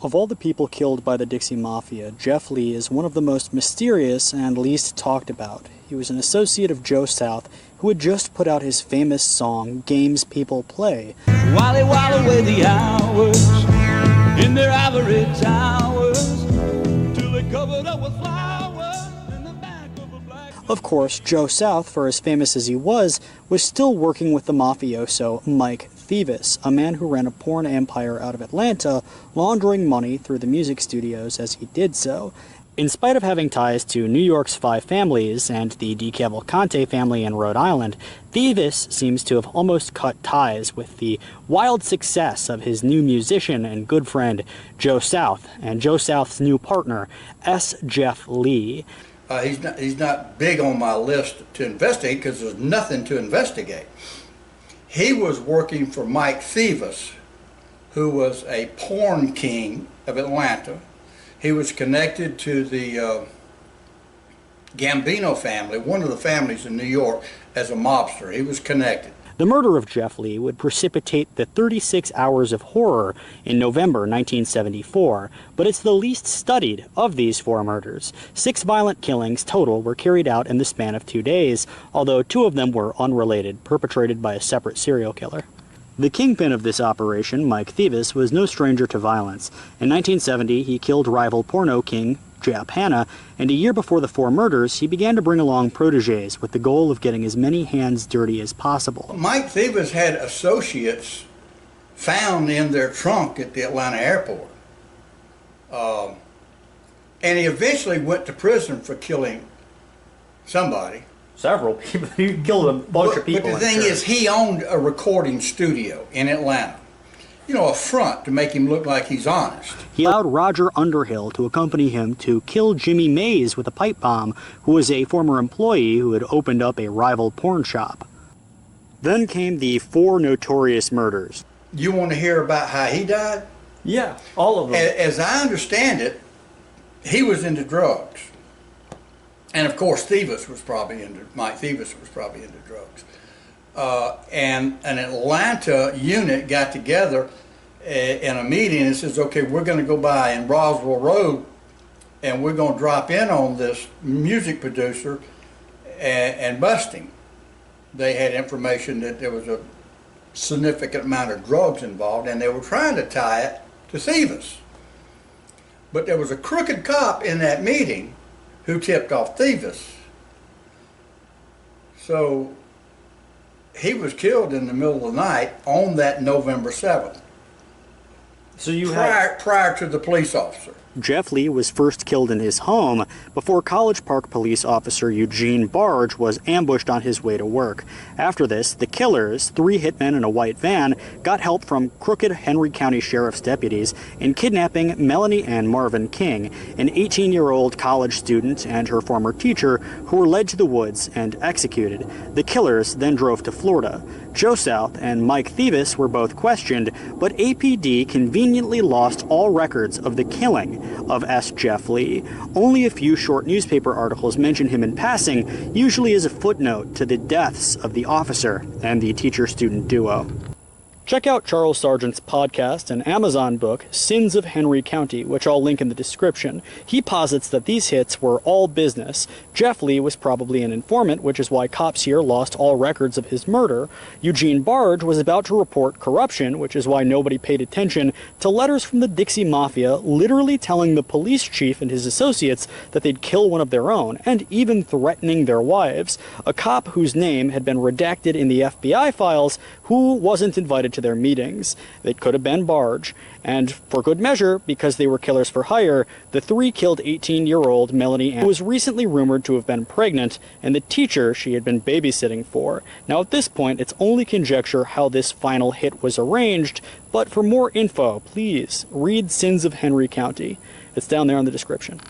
Of all the people killed by the Dixie Mafia, Jeff Lee is one of the most mysterious and least talked about. He was an associate of Joe South, who had just put out his famous song, Games People Play. While they while away the hours in their ivory towers, till they covered up with flowers in the back of a black... Of course, Joe South, for as famous as he was still working with the mafioso Mike Thevis, a man who ran a porn empire out of Atlanta, laundering money through the music studios as he did so. In spite of having ties to New York's Five Families and the DeCavalcante family in Rhode Island, Thevis seems to have almost cut ties with the wild success of his new musician and good friend Joe South, and Joe South's new partner, S. Jeff Lee. He's not big on my list to investigate because there's nothing to investigate. He was working for Mike Thevis, who was a porn king of Atlanta. He was connected to the Gambino family, one of the families in New York, as a mobster. He was connected. The murder of Jeff Lee would precipitate the 36 Hours of Horror in November 1974, but it's the least studied of these four murders. 6 violent killings total were carried out in the span of 2 days, although 2 of them were unrelated, perpetrated by a separate serial killer. The kingpin of this operation, Mike Thevis, was no stranger to violence. In 1970, he killed rival porno king Jap Hanna, and a year before the 4 murders, he began to bring along protégés with the goal of getting as many hands dirty as possible. Mike Thevis had associates found in their trunk at the Atlanta airport. And he eventually went to prison for killing somebody. Several people. He killed a bunch of people. But the thing is, he owned a recording studio in Atlanta. You know, a front to make him look like he's honest. He allowed Roger Underhill to accompany him to kill Jimmy Mays with a pipe bomb, who was a former employee who had opened up a rival porn shop. Then came the 4 notorious murders. You want to hear about how he died? Yeah, all of them. As I understand it, he was into drugs. And of course, Mike Thevis was probably into drugs. And an Atlanta unit got together in a meeting and says, okay, we're going to go by in Roswell Road and we're going to drop in on this music producer and bust him. They had information that there was a significant amount of drugs involved and they were trying to tie it to Thevis. But there was a crooked cop in that meeting who tipped off Thevis. So he was killed in the middle of the night on that November 7th. So you prior to the police officer. Jeff Lee was first killed in his home before College Park police officer Eugene Barge was ambushed on his way to work. After this, the killers, 3 hitmen in a white van, got help from crooked Henry County Sheriff's deputies in kidnapping Melanie Ann Marvin King, an 18-year-old college student and her former teacher, who were led to the woods and executed. The killers then drove to Florida. Joe South and Mike Thevis were both questioned, but APD conveniently lost all records of the killing of S. Jeff Lee. Only a few short newspaper articles mention him in passing, usually as a footnote to the deaths of the officer and the teacher-student duo. Check out Charles Sargent's podcast and Amazon book, Sins of Henry County, which I'll link in the description. He posits that these hits were all business. Jeff Lee was probably an informant, which is why cops here lost all records of his murder. Eugene Barge was about to report corruption, which is why nobody paid attention to letters from the Dixie Mafia literally telling the police chief and his associates that they'd kill one of their own, and even threatening their wives. A cop whose name had been redacted in the FBI files who wasn't invited to their meetings. It could have been Barge. And for good measure, because they were killers for hire, the 3 killed 18-year-old Melanie Ann, who was recently rumored to have been pregnant, and the teacher she had been babysitting for. Now at this point, it's only conjecture how this final hit was arranged, but for more info, please read Sins of Henry County. It's down there in the description.